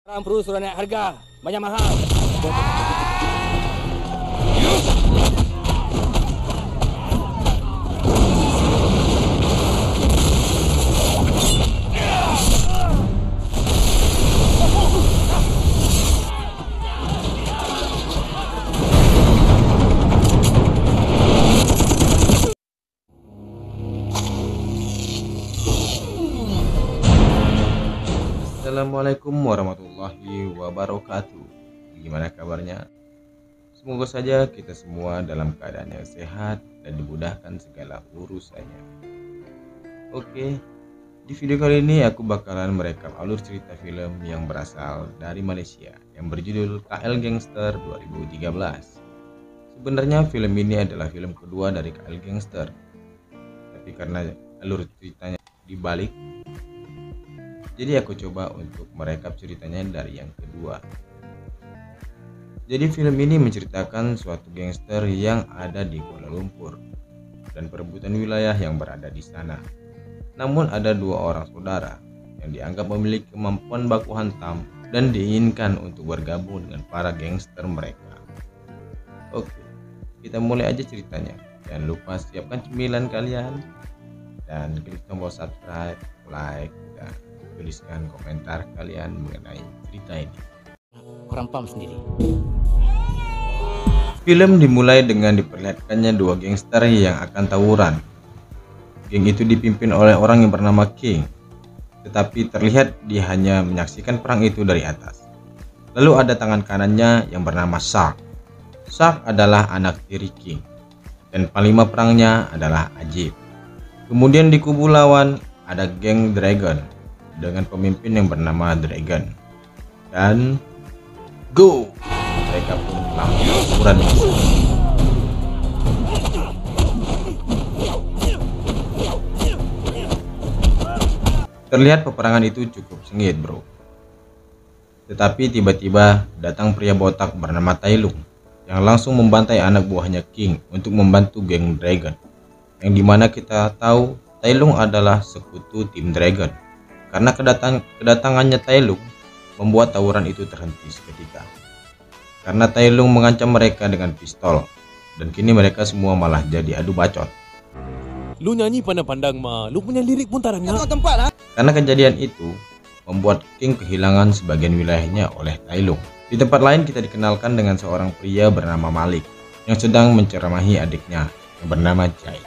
Orang perlu suruh naik harga, banyak mahal. Assalamualaikum warahmatullahi wabarakatuh. Gimana kabarnya? Semoga saja kita semua dalam keadaan yang sehat dan dimudahkan segala urusannya. Oke, di video kali ini aku bakalan merekap alur cerita film yang berasal dari Malaysia yang berjudul KL Gangster 2013. Sebenarnya film ini adalah film kedua dari KL Gangster, tapi karena alur ceritanya dibalik, jadi aku coba untuk merekap ceritanya dari yang kedua. Jadi film ini menceritakan suatu gangster yang ada di Kuala Lumpur dan perebutan wilayah yang berada di sana. Namun ada dua orang saudara yang dianggap memiliki kemampuan baku hantam dan diinginkan untuk bergabung dengan para gangster mereka. Oke, kita mulai aja ceritanya. Jangan lupa siapkan cemilan kalian dan klik tombol subscribe, like, dan tuliskan komentar kalian mengenai cerita ini. Kurang paham sendiri. Film dimulai dengan diperlihatkannya dua gangster yang akan tawuran. Geng itu dipimpin oleh orang yang bernama King, tetapi terlihat dia hanya menyaksikan perang itu dari atas. Lalu ada tangan kanannya yang bernama Shark. Shark adalah anak tiri King dan panglima perangnya adalah Ajib. Kemudian di kubu lawan ada geng Dragon dengan pemimpin yang bernama Dragon, dan go, mereka pun langsung tawuran. Terlihat peperangan itu cukup sengit bro, tetapi tiba-tiba datang pria botak bernama Tailung yang langsung membantai anak buahnya King untuk membantu geng Dragon, yang dimana kita tahu Tailung adalah sekutu tim Dragon. Karena kedatangannya Tailung membuat tawuran itu terhenti seketika. Karena Tailung mengancam mereka dengan pistol, dan kini mereka semua malah jadi adu bacot. Lu nyanyi pandang-pandang mah, lu punya lirik pun tak ada. Karena kejadian itu membuat King kehilangan sebagian wilayahnya oleh Tailung. Di tempat lain kita dikenalkan dengan seorang pria bernama Malik yang sedang menceramahi adiknya yang bernama Jai.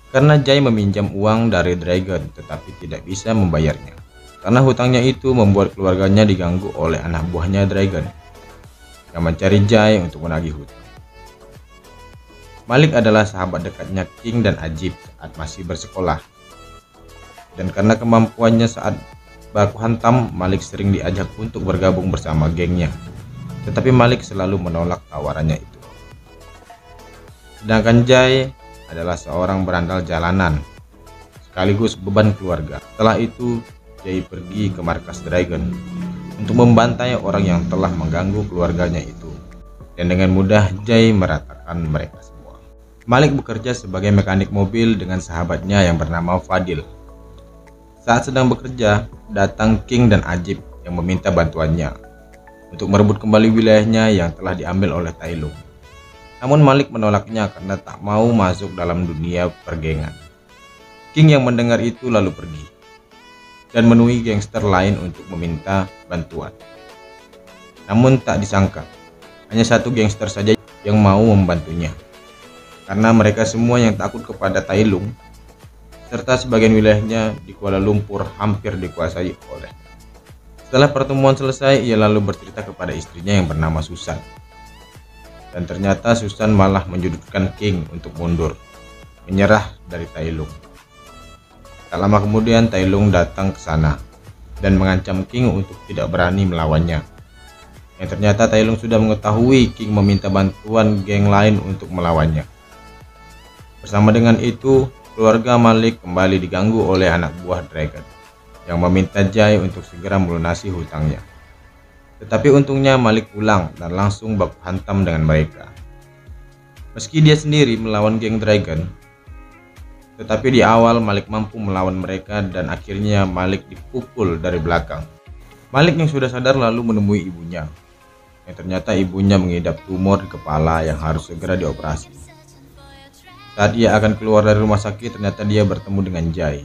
Karena Jai meminjam uang dari Dragon tetapi tidak bisa membayarnya. Karena hutangnya itu membuat keluarganya diganggu oleh anak buahnya Dragon yang mencari Jai untuk menagih hutang. Malik adalah sahabat dekatnya King dan Ajib saat masih bersekolah. Dan karena kemampuannya saat baku hantam, Malik sering diajak untuk bergabung bersama gengnya. Tetapi Malik selalu menolak tawarannya itu. Sedangkan Jai adalah seorang berandal jalanan sekaligus beban keluarga. Setelah itu Jai pergi ke markas Dragon untuk membantai orang yang telah mengganggu keluarganya itu, dan dengan mudah Jai meratakan mereka semua. Malik bekerja sebagai mekanik mobil dengan sahabatnya yang bernama Fadil. Saat sedang bekerja, datang King dan Ajib yang meminta bantuannya untuk merebut kembali wilayahnya yang telah diambil oleh Tailung. Namun Malik menolaknya karena tak mau masuk dalam dunia pergengan. King yang mendengar itu lalu pergi dan menemui gangster lain untuk meminta bantuan. Namun tak disangka, hanya satu gangster saja yang mau membantunya. Karena mereka semua yang takut kepada Tailung, serta sebagian wilayahnya di Kuala Lumpur hampir dikuasai oleh. Setelah pertemuan selesai, ia lalu bercerita kepada istrinya yang bernama Susan. Dan ternyata Susan malah menjudutkan King untuk mundur, menyerah dari Tailung. Tak lama kemudian Tailung datang ke sana dan mengancam King untuk tidak berani melawannya. Yang ternyata Tailung sudah mengetahui King meminta bantuan geng lain untuk melawannya. Bersama dengan itu, keluarga Malik kembali diganggu oleh anak buah Dragon yang meminta Jai untuk segera melunasi hutangnya. Tetapi untungnya Malik pulang dan langsung baku hantam dengan mereka. Meski dia sendiri melawan geng Dragon, tetapi di awal Malik mampu melawan mereka dan akhirnya Malik dipukul dari belakang. Malik yang sudah sadar lalu menemui ibunya, yang ternyata ibunya mengidap tumor di kepala yang harus segera dioperasi. Saat ia akan keluar dari rumah sakit, ternyata dia bertemu dengan Jai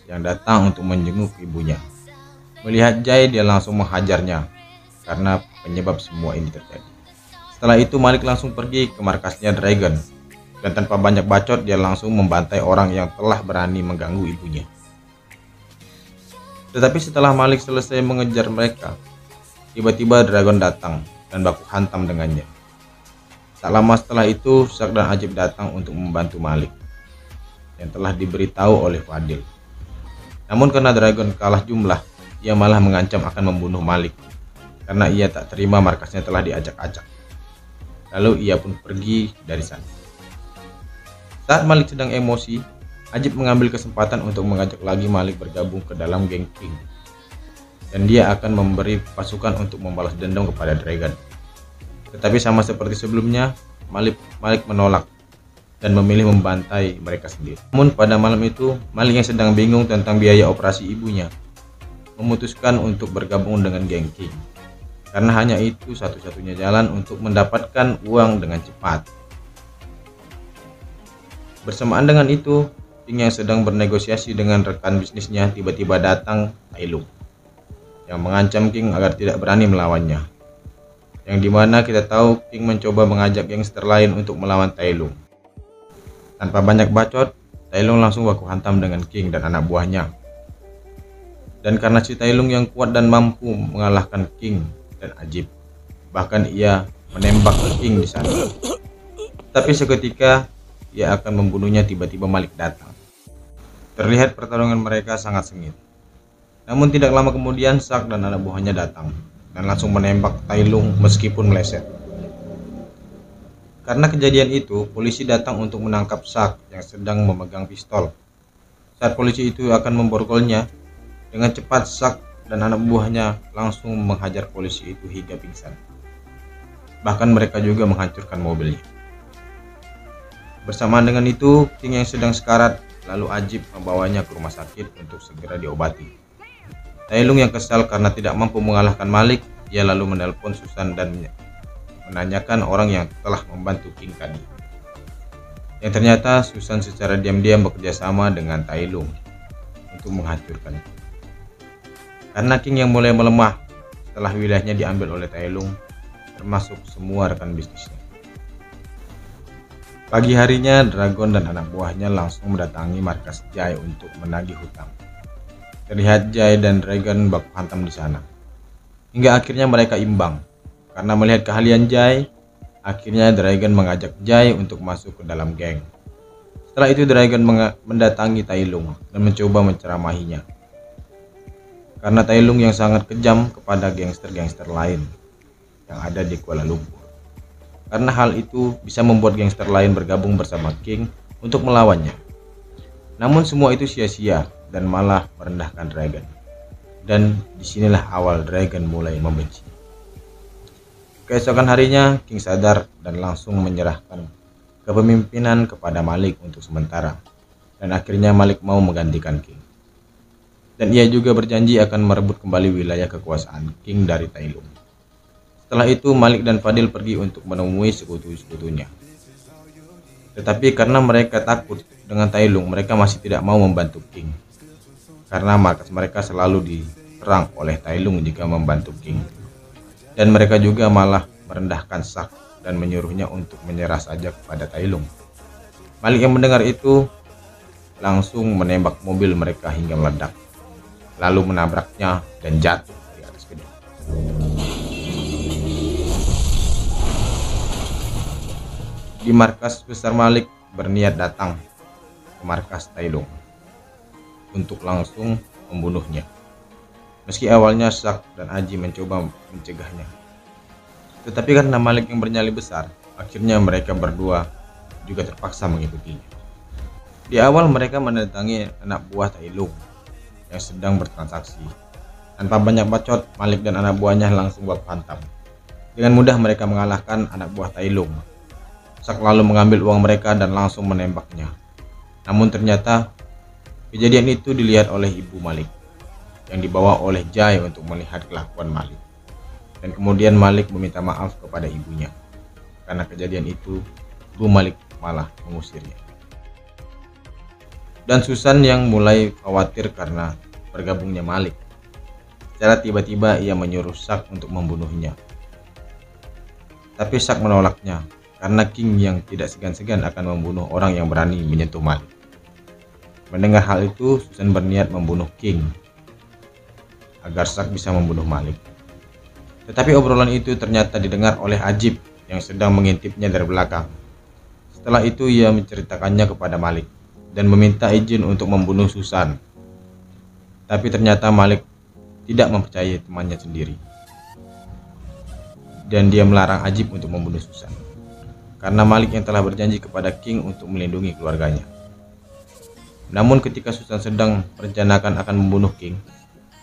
yang datang untuk menjenguk ibunya. Melihat Jai, dia langsung menghajarnya karena penyebab semua ini terjadi. Setelah itu Malik langsung pergi ke markasnya Dragon, dan tanpa banyak bacot dia langsung membantai orang yang telah berani mengganggu ibunya. Tetapi setelah Malik selesai mengejar mereka, tiba-tiba Dragon datang dan baku hantam dengannya. Tak lama setelah itu, Shak dan Ajib datang untuk membantu Malik yang telah diberitahu oleh Fadil. Namun karena Dragon kalah jumlah, ia malah mengancam akan membunuh Malik karena ia tak terima markasnya telah diacak-acak. Lalu ia pun pergi dari sana. Saat Malik sedang emosi, Ajib mengambil kesempatan untuk mengajak lagi Malik bergabung ke dalam geng King, dan dia akan memberi pasukan untuk membalas dendam kepada Dragon. Tetapi sama seperti sebelumnya, Malik menolak dan memilih membantai mereka sendiri. Namun pada malam itu, Malik yang sedang bingung tentang biaya operasi ibunya memutuskan untuk bergabung dengan geng King, karena hanya itu satu-satunya jalan untuk mendapatkan uang dengan cepat. Bersamaan dengan itu, King yang sedang bernegosiasi dengan rekan bisnisnya tiba-tiba datang Tai Lung yang mengancam King agar tidak berani melawannya. Yang dimana kita tahu King mencoba mengajak gangster lain untuk melawan Tai Lung. Tanpa banyak bacot, Tai Lung langsung baku hantam dengan King dan anak buahnya. Dan karena si Tai Lung yang kuat dan mampu mengalahkan King dan Ajib, bahkan ia menembak King di sana. Tapi seketika ia akan membunuhnya, tiba-tiba Malik datang. Terlihat pertarungan mereka sangat sengit. Namun tidak lama kemudian Shak dan anak buahnya datang dan langsung menembak Tai Lung meskipun meleset. Karena kejadian itu, polisi datang untuk menangkap Shak yang sedang memegang pistol. Saat polisi itu akan memborgolnya, dengan cepat Shak dan anak buahnya langsung menghajar polisi itu hingga pingsan. Bahkan mereka juga menghancurkan mobilnya. Bersamaan dengan itu, King yang sedang sekarat, lalu Ajib membawanya ke rumah sakit untuk segera diobati. Tai Lung yang kesal karena tidak mampu mengalahkan Malik, ia lalu menelpon Susan dan menanyakan orang yang telah membantu King tadi. Yang ternyata Susan secara diam-diam bekerja sama dengan Tai Lung untuk menghancurkan. Karena King yang mulai melemah setelah wilayahnya diambil oleh Tai Lung, termasuk semua rekan bisnisnya. Pagi harinya, Dragon dan anak buahnya langsung mendatangi markas Jai untuk menagih hutang. Terlihat Jai dan Dragon baku hantam di sana. Hingga akhirnya mereka imbang. Karena melihat keahlian Jai, akhirnya Dragon mengajak Jai untuk masuk ke dalam geng. Setelah itu Dragon mendatangi Tai Lung dan mencoba menceramahinya. Karena Tai Lung yang sangat kejam kepada gangster-gangster lain yang ada di Kuala Lumpur. Karena hal itu bisa membuat gangster lain bergabung bersama King untuk melawannya. Namun semua itu sia-sia dan malah merendahkan Dragon. Dan disinilah awal Dragon mulai membenci. Keesokan harinya, King sadar dan langsung menyerahkan kepemimpinan kepada Malik untuk sementara. Dan akhirnya Malik mau menggantikan King. Dan ia juga berjanji akan merebut kembali wilayah kekuasaan King dari Tai Lung. Setelah itu Malik dan Fadil pergi untuk menemui sekutu-sekutunya. Tetapi karena mereka takut dengan Tai Lung, mereka masih tidak mau membantu King. Karena markas mereka selalu diserang oleh Tai Lung jika membantu King. Dan mereka juga malah merendahkan Shak dan menyuruhnya untuk menyerah saja kepada Tai Lung. Malik yang mendengar itu langsung menembak mobil mereka hingga meledak, lalu menabraknya dan jatuh di atas gedung. Di markas besar, Malik berniat datang ke markas Tai Lung untuk langsung membunuhnya. Meski awalnya Shak dan Aji mencoba mencegahnya, tetapi karena Malik yang bernyali besar, akhirnya mereka berdua juga terpaksa mengikutinya. Di awal mereka mendatangi anak buah Tai Lung yang sedang bertransaksi. Tanpa banyak bacot, Malik dan anak buahnya langsung baku hantam. Dengan mudah mereka mengalahkan anak buah Tai Lung. Shak lalu mengambil uang mereka dan langsung menembaknya. Namun ternyata kejadian itu dilihat oleh ibu Malik yang dibawa oleh Jai untuk melihat kelakuan Malik. Dan kemudian Malik meminta maaf kepada ibunya. Karena kejadian itu, ibu Malik malah mengusirnya. Dan Susan yang mulai khawatir karena bergabungnya Malik. Secara tiba-tiba ia menyuruh Zack untuk membunuhnya. Tapi Zack menolaknya karena King yang tidak segan-segan akan membunuh orang yang berani menyentuh Malik. Mendengar hal itu, Susan berniat membunuh King agar Zack bisa membunuh Malik. Tetapi obrolan itu ternyata didengar oleh Ajib yang sedang mengintipnya dari belakang. Setelah itu ia menceritakannya kepada Malik dan meminta izin untuk membunuh Susan. Tapi ternyata Malik tidak mempercayai temannya sendiri. Dan dia melarang Ajib untuk membunuh Susan. Karena Malik yang telah berjanji kepada King untuk melindungi keluarganya. Namun ketika Susan sedang merencanakan akan membunuh King,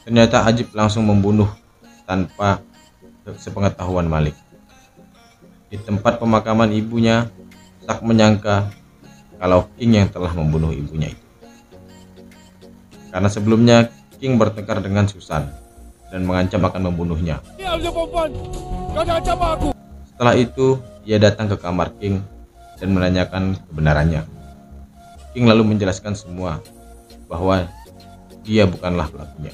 ternyata Ajib langsung membunuh tanpa sepengetahuan Malik. Di tempat pemakaman ibunya, Zack menyangka kalau King yang telah membunuh ibunya itu. Karena sebelumnya King bertengkar dengan Susan dan mengancam akan membunuhnya. Setelah itu, ia datang ke kamar King dan menanyakan kebenarannya. King lalu menjelaskan semua bahwa dia bukanlah pelakunya.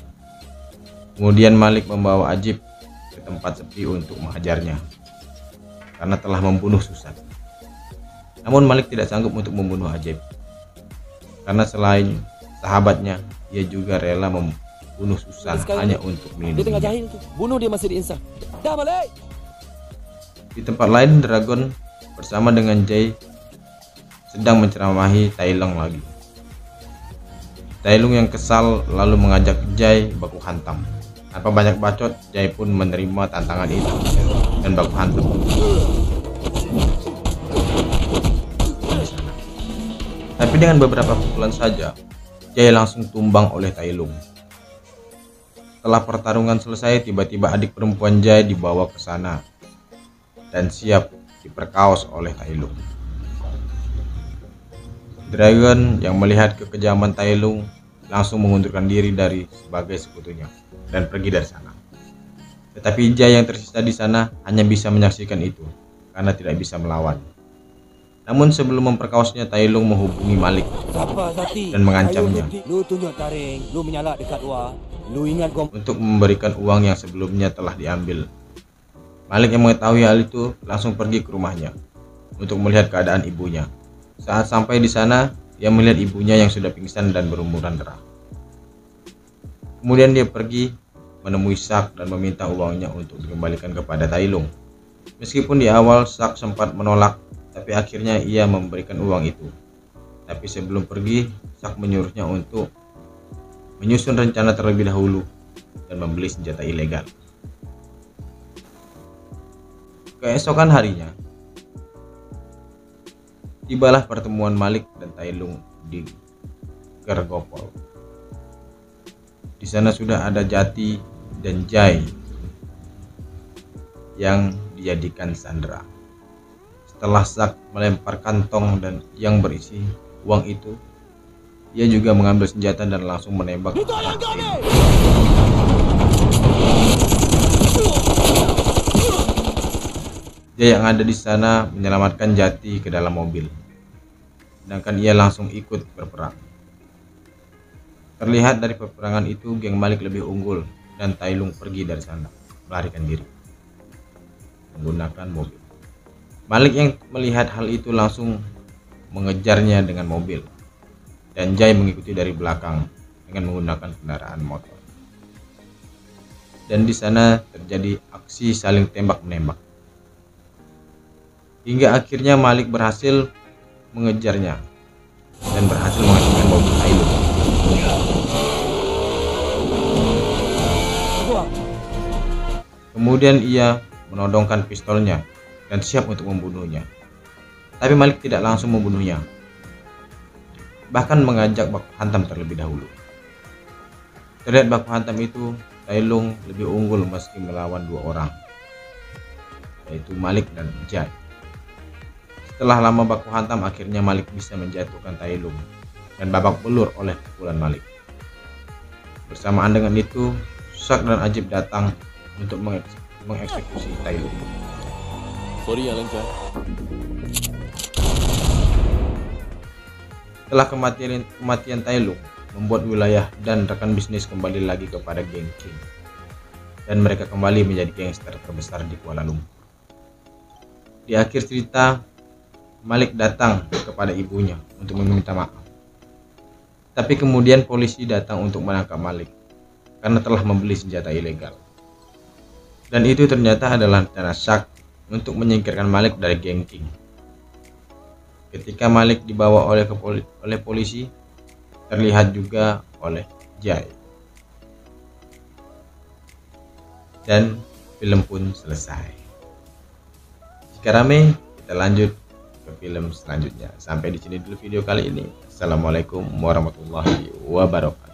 Kemudian Malik membawa Ajib ke tempat sepi untuk menghajarnya karena telah membunuh Susan. Namun Malik tidak sanggup untuk membunuh Ajib karena selain sahabatnya, ia juga rela membunuh Susan hanya untuk Dia tengah melindunginya. jahil tu. Bunuh dia masih diinsaf. Dah balik. Di tempat lain, Dragon bersama dengan Jay sedang menceramahi Tai Lung lagi. Tai Lung yang kesal lalu mengajak Jay baku hantam. Tanpa banyak bacot, Jay pun menerima tantangan itu dan baku hantam. Tapi dengan beberapa pukulan saja, Jay langsung tumbang oleh Tai Lung. Setelah pertarungan selesai, tiba-tiba adik perempuan Jay dibawa ke sana dan siap diperkaos oleh Tai Lung. Dragon yang melihat kekejaman Tai Lung langsung mengundurkan diri dari sebagai sekutunya dan pergi dari sana. Tetapi Jay yang tersisa di sana hanya bisa menyaksikan itu karena tidak bisa melawan. Namun sebelum memperkaosnya, Tai Lung menghubungi Malik Siapa Zati? dan mengancamnya Lu tunjuk taring. Lu menyalak dekat luar. Lu ingat gua. untuk memberikan uang yang sebelumnya telah diambil. Malik yang mengetahui hal itu langsung pergi ke rumahnya untuk melihat keadaan ibunya. Saat sampai di sana, ia melihat ibunya yang sudah pingsan dan berumuran darah. Kemudian dia pergi menemui Zack dan meminta uangnya untuk dikembalikan kepada Tai Lung. Meskipun di awal Zack sempat menolak, tapi akhirnya ia memberikan uang itu. Tapi sebelum pergi, Zack menyuruhnya untuk menyusun rencana terlebih dahulu dan membeli senjata ilegal. Keesokan harinya, tibalah pertemuan Malik dan Tai Lung di Gergopol. Di sana sudah ada Jati dan Jai yang dijadikan sandera. Setelah Zack melempar kantong dan yang berisi uang itu, ia juga mengambil senjata dan langsung menembak ke arah Tai Lung. Jai yang ada di sana menyelamatkan Jati ke dalam mobil, sedangkan ia langsung ikut berperang. Terlihat dari peperangan itu, geng Malik lebih unggul dan Tai Lung pergi dari sana, melarikan diri menggunakan mobil. Malik yang melihat hal itu langsung mengejarnya dengan mobil, dan Jai mengikuti dari belakang dengan menggunakan kendaraan motor. Dan di sana terjadi aksi saling tembak-menembak. Hingga akhirnya Malik berhasil mengejarnya dan berhasil menghancurkan mobil Tai Lung. Kemudian ia menodongkan pistolnya dan siap untuk membunuhnya. Tapi Malik tidak langsung membunuhnya, bahkan mengajak baku hantam terlebih dahulu. Terlihat baku hantam itu, Tai Lung lebih unggul meski melawan dua orang, yaitu Malik dan Jai. Setelah lama baku hantam, akhirnya Malik bisa menjatuhkan Tai Lung dan babak belur oleh pukulan Malik. Bersamaan dengan itu, Sak dan Ajib datang untuk mengeksekusi Tailuk. Sorry ya Lancar. Setelah kematian Tailuk membuat wilayah dan rekan bisnis kembali lagi kepada geng King, dan mereka kembali menjadi gangster terbesar di Kuala Lumpur. Di akhir cerita, Malik datang kepada ibunya untuk meminta maaf. Tapi kemudian polisi datang untuk menangkap Malik karena telah membeli senjata ilegal. Dan itu ternyata adalah rencana Sak untuk menyingkirkan Malik dari geng King. Ketika Malik dibawa oleh polisi, terlihat juga oleh Jai. Dan film pun selesai. Jika rame, kita lanjut ke film selanjutnya. Sampai di sini dulu video kali ini. Assalamualaikum warahmatullahi wabarakatuh.